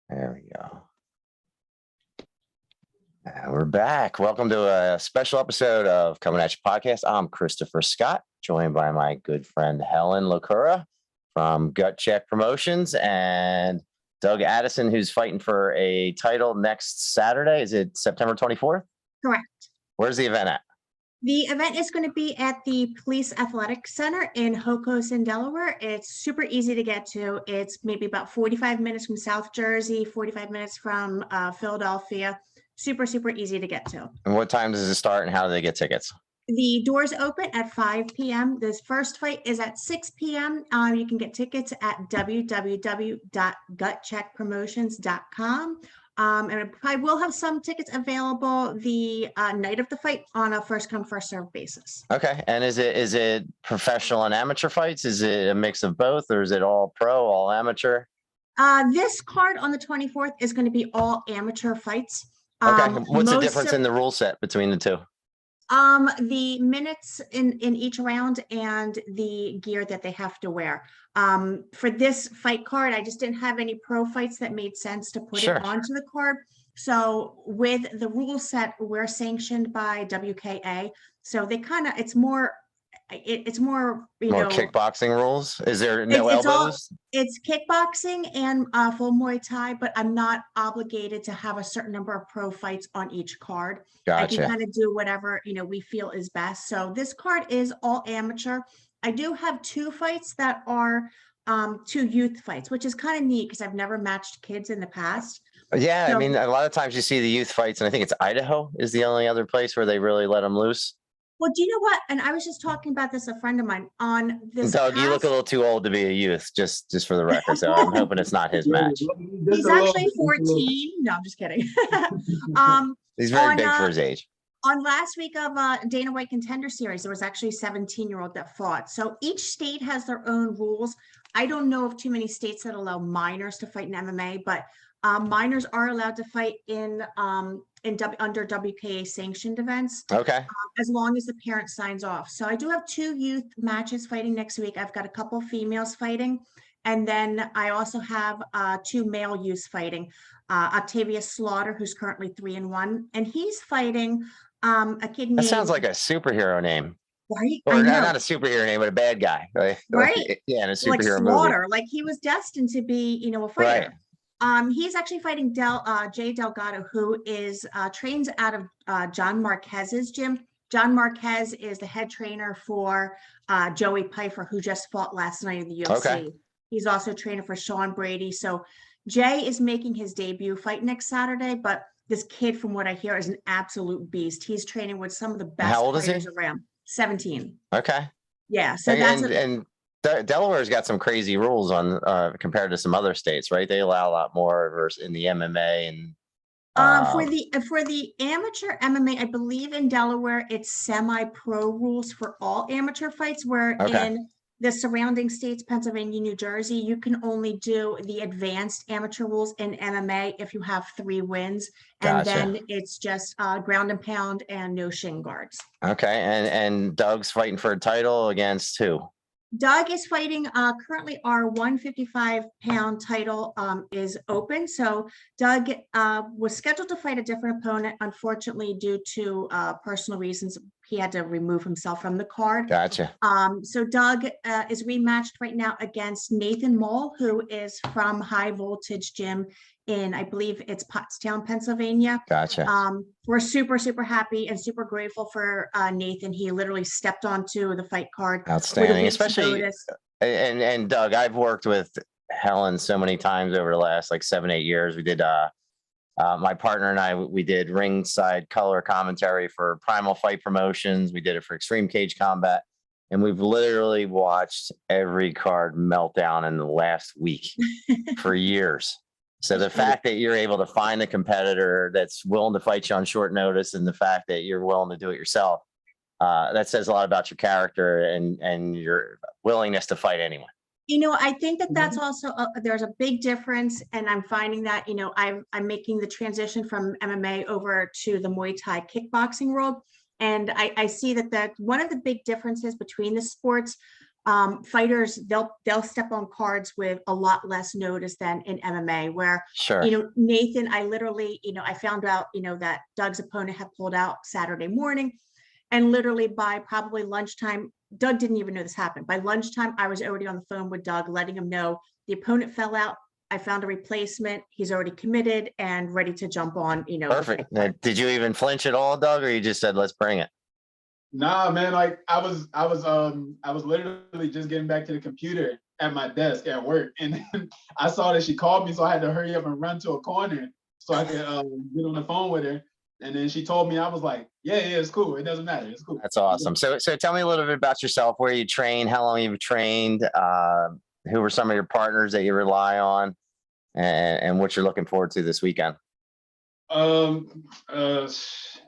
There we go. And we're back. Welcome to a special episode of Coming At You Podcast. I'm Christopher Scott, joined by my good friend Helen Lacura from Gut Check Promotions and Doug Addison, who's fighting for a title next Saturday. Is it September 24th? Correct. Where's the event at? The event is going to be at the Police Athletic Center in Hokosen, Delaware. It's super easy to get to. It's maybe about 45 minutes from South Jersey, 45 minutes from Philadelphia. Super, super easy to get to. And what time does it start and how do they get tickets? The doors open at 5 p.m. This first fight is at 6 p.m. You can get tickets at www.gutcheckpromotions.com. And I probably will have some tickets available the night of the fight on a first come, first serve basis. Okay. And is it professional and amateur fights? Is it a mix of both, or is it all pro, all amateur? This card on the 24th is going to be all amateur fights. Okay. What's the difference in the rule set between the two? The minutes in each round and the gear that they have to wear. For this fight card, I just didn't have any pro fights that made sense to put it onto the card. So with the rule set, we're sanctioned by WKA. So they kind of, it's more, you know, kickboxing rules. Is there no elbows? It's kickboxing and full Muay Thai, but I'm not obligated to have a certain number of pro fights on each card. Gotcha. I can kind of do whatever, you know, we feel is best. So this card is all amateur. I do have two fights that are two youth fights, which is kind of neat because I've never matched kids in the past. Yeah, so, I mean, a lot of times you see the youth fights, and I think it's Idaho is the only other place where they really let them loose. Well, do you know what? And I was just talking about this, a friend of mine on this. Doug, you look a little too old to be a youth, just for the record. So I'm hoping it's not his match. He's actually 14. No, I'm just kidding. He's very big for his age. On last week of Dana White Contender Series, there was actually a 17-year-old that fought. So each state has their own rules. I don't know of too many states that allow minors to fight in MMA, but minors are allowed to fight in under WKA sanctioned events. Okay. As long as the parent signs off. So I do have two youth matches fighting next week. I've got a couple females fighting. And then I also have two male youths fighting. Octavius Slaughter, who's currently 3-1. And he's fighting a kid named... That sounds like a superhero name. Right? Or not a superhero name, but a bad guy. Right? Yeah, in a superhero like Slaughter, movie. Like he was destined to be, you know, a fighter. Right. He's actually fighting Jay Delgado, who is trains out of John Marquez's gym. John Marquez is the head trainer for Joey Pfeiffer, who just fought last night in the UFC. Okay. He's also a trainer for Sean Brady. So Jay is making his debut fight next Saturday, but this kid, from what I hear, is an absolute beast. He's training with some of the best players around. 17. Okay. Yeah. So Delaware's got some crazy rules on compared to some other states, right? They allow a lot more versus in the MMA and for the amateur MMA, I believe in Delaware it's semi-pro rules for all amateur fights, where in the surrounding states, Pennsylvania, New Jersey, you can only do the advanced amateur rules in MMA if you have 3 wins, and then it's just ground and pound and no shin guards. Okay, and Doug's fighting for a title against who? Doug is fighting, currently our 155-pound title is open. So Doug was scheduled to fight a different opponent. Unfortunately, due to personal reasons, he had to remove himself from the card. Gotcha. So Doug is rematched right now against Nathan Mole, who is from High Voltage Gym in, I believe it's Pottstown, Pennsylvania. Gotcha. We're super, super happy and super grateful for Nathan. He literally stepped onto the fight card. Outstanding, especially. And Doug, I've worked with Helen so many times over the last like 7-8 years. We did my partner and I, we did ringside color commentary for Primal Fight Promotions. We did it for Extreme Cage Combat. And we've literally watched every card melt down in the last week for years. So the fact that you're able to find a competitor that's willing to fight you on short notice, and the fact that you're willing to do it yourself, that says a lot about your character and your willingness to fight anyone. You know, I think that that's also, there's a big difference. And I'm finding that, you know, I'm making the transition from MMA over to the Muay Thai kickboxing world. And I see that one of the big differences between the sports fighters, they'll step on cards with a lot less notice than in MMA, where, Sure. Nathan, I literally, I found out, that Doug's opponent had pulled out Saturday morning, and literally by probably lunchtime, Doug didn't even know this happened. By lunchtime, I was already on the phone with Doug, letting him know the opponent fell out. I found a replacement. He's already committed and ready to jump on, Perfect. Did you even flinch at all, Doug, or you just said, let's bring it? Nah, man, like I was literally just getting back to the computer at my desk at work, and then I saw that she called me, so I had to hurry up and run to a corner so I could get on the phone with her. And then she told me, I was like, yeah, it's cool. It doesn't matter. It's cool. That's awesome. So tell me a little bit about yourself, where you train, how long you've trained, who were some of your partners that you rely on, and what you're looking forward to this weekend.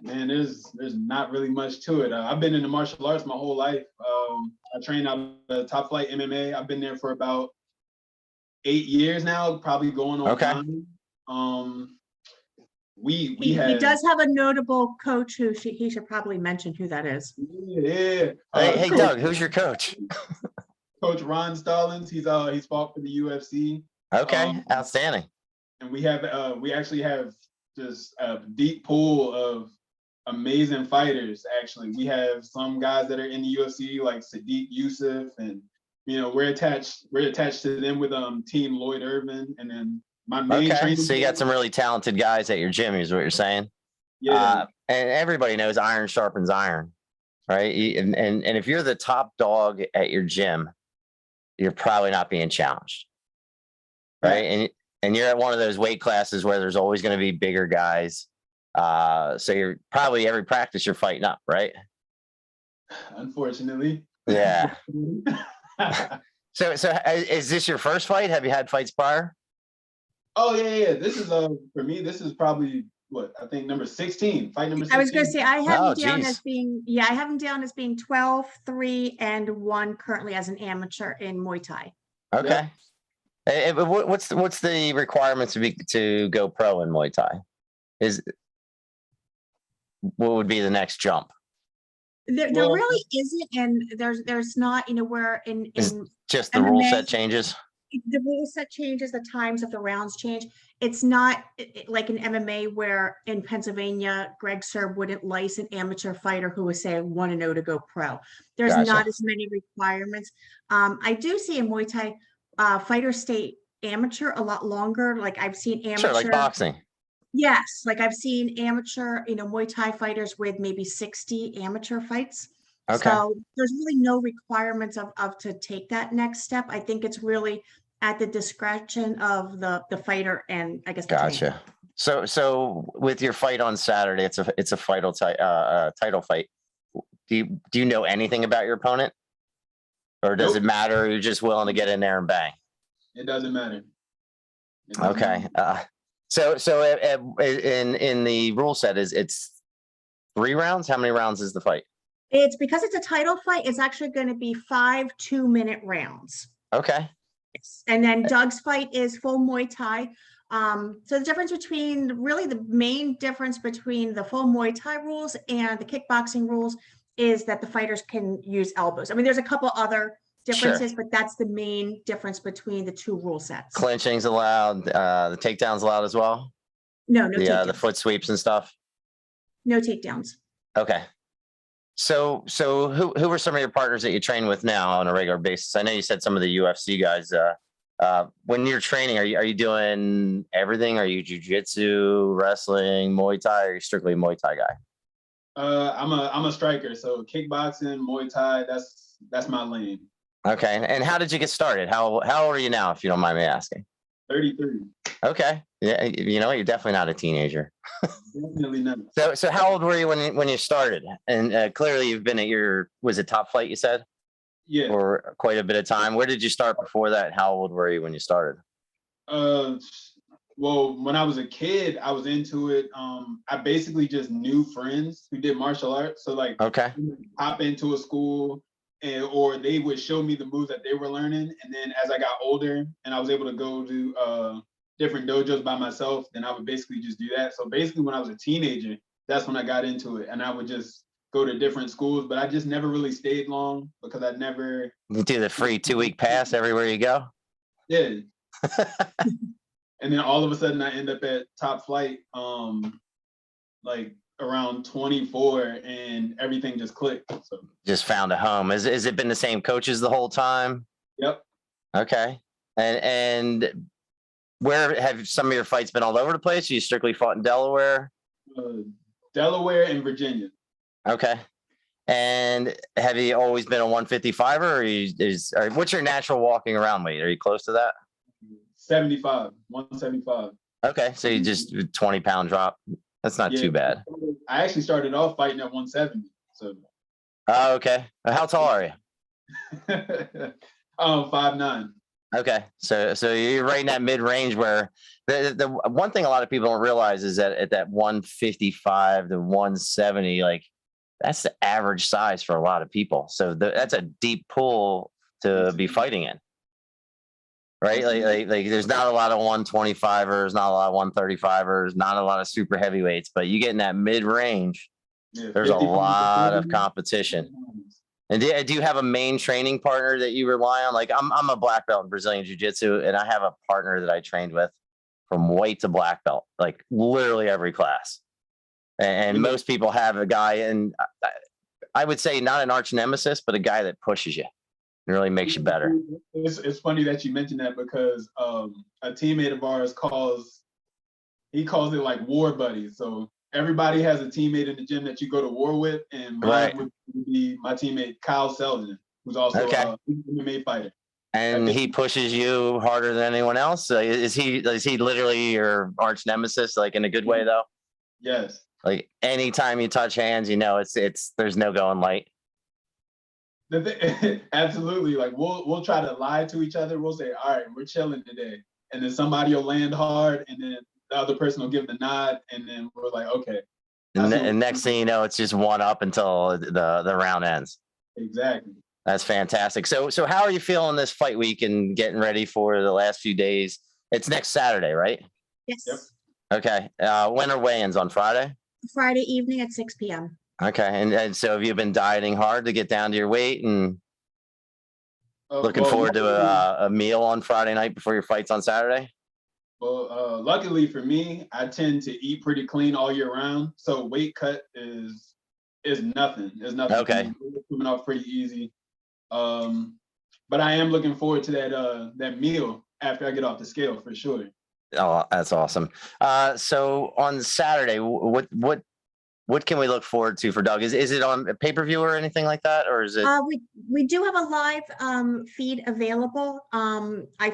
Man, there's not really much to it. I've been in the martial arts my whole life. I trained out of Top Flight MMA. I've been there for about 8 years now, probably going on. Okay. 9. He does have a notable coach who he should probably mention who that is. Yeah. Hey, Doug, who's your coach? Coach Ron Stallings. He's fought for the UFC. Okay, outstanding. And we actually have just a deep pool of amazing fighters. Actually, we have some guys that are in the UFC like Sadiq Youssef, and we're attached to them with Team Lloyd Irvin, and then my main training. So you got some really talented guys at your gym, is what you're saying? Yeah. And everybody knows iron sharpens iron, right? And if you're the top dog at your gym, you're probably not being challenged, right? And you're at one of those weight classes where there's always going to be bigger guys. So you're probably every practice you're fighting up, right? Unfortunately. Yeah. So is this your first fight? Have you had fights prior? Oh yeah. This is for me. This is probably what I think number 16. Fight number 16. I was going to say I have him down as being I have him down as being 12, 3, and 1 currently as an amateur in Muay Thai. Okay. Yeah. What's the requirements to go pro in Muay Thai? What would be the next jump? There really isn't, and there's not. Where in just the MMA, rule set changes. The rule set changes. The times of the rounds change. It's not like in MMA where in Pennsylvania, Greg Serb wouldn't license an amateur fighter who was say 1-0 to go pro. There's not as many requirements. I do see in Muay Thai. Fighters stay amateur a lot longer. Like I've seen amateur. Sure, like boxing. Yes, like I've seen amateur, Muay Thai fighters with maybe 60 amateur fights. Okay. So there's really no requirements of to take that next step. I think it's really at the discretion of the fighter and I guess the gotcha. Trainer. So with your fight on Saturday, it's a title fight. Do you know anything about your opponent? Or does it matter? You're just willing to get in there and bang? It doesn't matter. Okay. So in the rule set, it's 3 rounds? How many rounds is the fight? It's because it's a title fight. It's actually going to be 5 2-minute rounds. Okay. And then Doug's fight is full Muay Thai. So the difference between the main difference between the full Muay Thai rules and the kickboxing rules is that the fighters can use elbows. I mean, there's a couple other differences, but that's the main difference between the 2 rule sets. Clinching's allowed. The takedowns allowed as well? No takedowns. The foot sweeps and stuff? No takedowns. Okay. So who are some of your partners that you train with now on a regular basis? I know you said some of the UFC guys. When you're training, are you doing everything? Are you jiu-jitsu, wrestling, Muay Thai, or are you strictly a Muay Thai guy? I'm a striker, so kickboxing, Muay Thai, that's my lane. Okay, and how did you get started? How old are you now, if you don't mind me asking? 33. Okay, yeah, you're definitely not a teenager. Definitely not. So how old were you when you started? And clearly you've been at was it Top Flight, you said? Yeah. For quite a bit of time. Where did you start before that? How old were you when you started? Well, when I was a kid, I was into it. I basically just knew friends who did martial arts. So hop into a school or they would show me the moves that they were learning. And then as I got older and I was able to go to different dojos by myself, then I would basically just do that. So basically when I was a teenager, that's when I got into it. And I would just go to different schools, but I just never really stayed long because I never. You do the free 2-week pass everywhere you go? Yeah. And then all of a sudden I end up at Top Flight, like around 24, and everything just clicked. So just found a home. Has it been the same coaches the whole time? Yep. Okay. And where have some of your fights been all over the place? You strictly fought in Delaware? Delaware and Virginia. Okay. And have you always been a 155er, or what's your natural walking around weight? Are you close to that? 175. Okay. So you just 20-pound drop. That's not too bad. I actually started off fighting at 170. So. Oh, okay. How tall are you? 5'9". Okay. So you're right in that mid range where the one thing a lot of people don't realize is that at that 155 to 170, like that's the average size for a lot of people. So that's a deep pool to be fighting in. Right? Like there's not a lot of 125ers, not a lot of 135ers, not a lot of super heavyweights, but you get in that mid range, there's a lot of competition. And do you have a main training partner that you rely on? Like I'm a black belt in Brazilian Jiu-Jitsu, and I have a partner that I trained with from white to black belt, like literally every class. And most people have a guy, and I would say not an arch nemesis, but a guy that pushes you. It really makes you better. It's funny that you mentioned that because a teammate of ours calls it like war buddies. So everybody has a teammate in the gym that you go to war with, and mine would be my teammate Kyle Selden, who's also an MMA fighter. And he pushes you harder than anyone else. Is he literally your arch nemesis, like in a good way though? Yes. Like anytime you touch hands, it's there's no going light. Absolutely. Like we'll try to lie to each other. We'll say, all right, we're chilling today. And then somebody will land hard, and then the other person will give the nod, and then we're like, okay. And next thing you know, it's just one up until the round ends. Exactly. That's fantastic. So how are you feeling this fight week and getting ready for the last few days? It's next Saturday, right? Yes. Yep. Okay. When are weigh-ins? On Friday? Friday evening at 6 p.m. Okay. And so have you been dieting hard to get down to your weight and looking forward to a meal on Friday night before your fights on Saturday? Well, luckily for me, I tend to eat pretty clean all year round. So weight cut is nothing. It's nothing. Okay. Coming off pretty easy. But I am looking forward to that meal after I get off the scale for sure. Oh, that's awesome. So on Saturday, what can we look forward to for Doug? Is it on a pay-per-view or anything like that, or is it? We do have a live feed available. I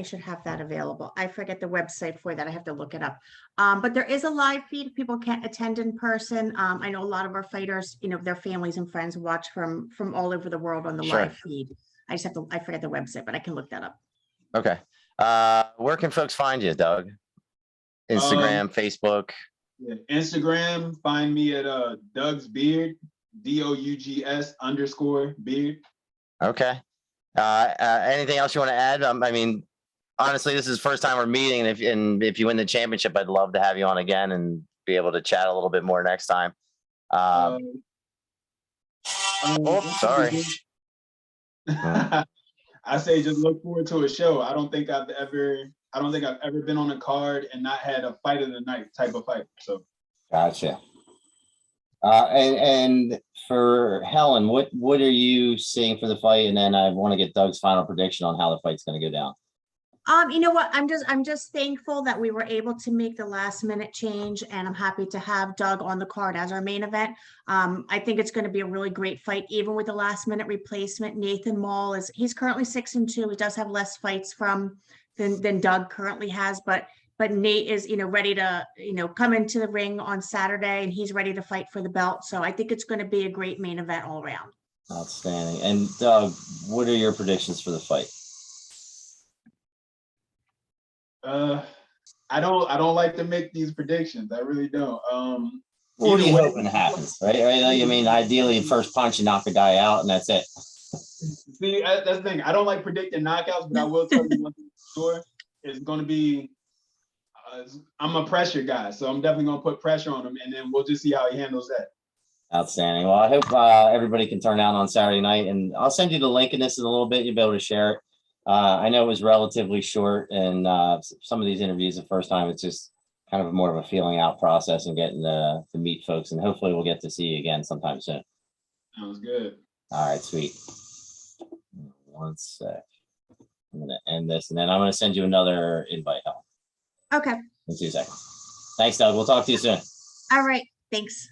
should have that available. I forget the website for that. I have to look it up. But there is a live feed. People can't attend in person. I know a lot of our fighters, their families and friends watch from all over the world on the live feed. I forget the website, but I can look that up. Okay. Where can folks find you, Doug? Instagram, Facebook. Yeah, Instagram, find me at Doug's Beard, DOUGS_beard. Okay. Anything else you want to add? I mean, honestly, this is the first time we're meeting, and if you win the championship, I'd love to have you on again and be able to chat a little bit more next time. Sorry. I say just look forward to a show. I don't think I've ever been on a card and not had a fight of the night type of fight. So gotcha. And for Helen, what are you seeing for the fight? And then I want to get Doug's final prediction on how the fight's going to go down. You know what? I'm just thankful that we were able to make the last minute change, and I'm happy to have Doug on the card as our main event. I think it's going to be a really great fight, even with the last minute replacement. Nathan Mall he's currently 6-2. He does have less fights than Doug currently has, but Nate is, ready to, come into the ring on Saturday, and he's ready to fight for the belt. So I think it's going to be a great main event all around. Outstanding. And Doug, what are your predictions for the fight? I don't like to make these predictions. I really don't. What are you hoping happens, right? I mean, ideally, first punch, you knock the guy out, and that's it. See, that's the thing. I don't like predicting knockouts, but I will tell you one thing for sure. It's going to be. I'm a pressure guy, so I'm definitely going to put pressure on him, and then we'll just see how he handles that. Outstanding. Well, I hope everybody can turn out on Saturday night, and I'll send you the link in this in a little bit. You'll be able to share it. I know it was relatively short, and some of these interviews, the first time, it's just kind of more of a feeling out process and getting to meet folks, and hopefully we'll get to see you again sometime soon. Sounds good. All right, sweet. One sec. I'm going to end this, and then I'm going to send you another invite, Helen. Okay. In 2 seconds. Thanks, Doug. We'll talk to you soon. All right. Thanks.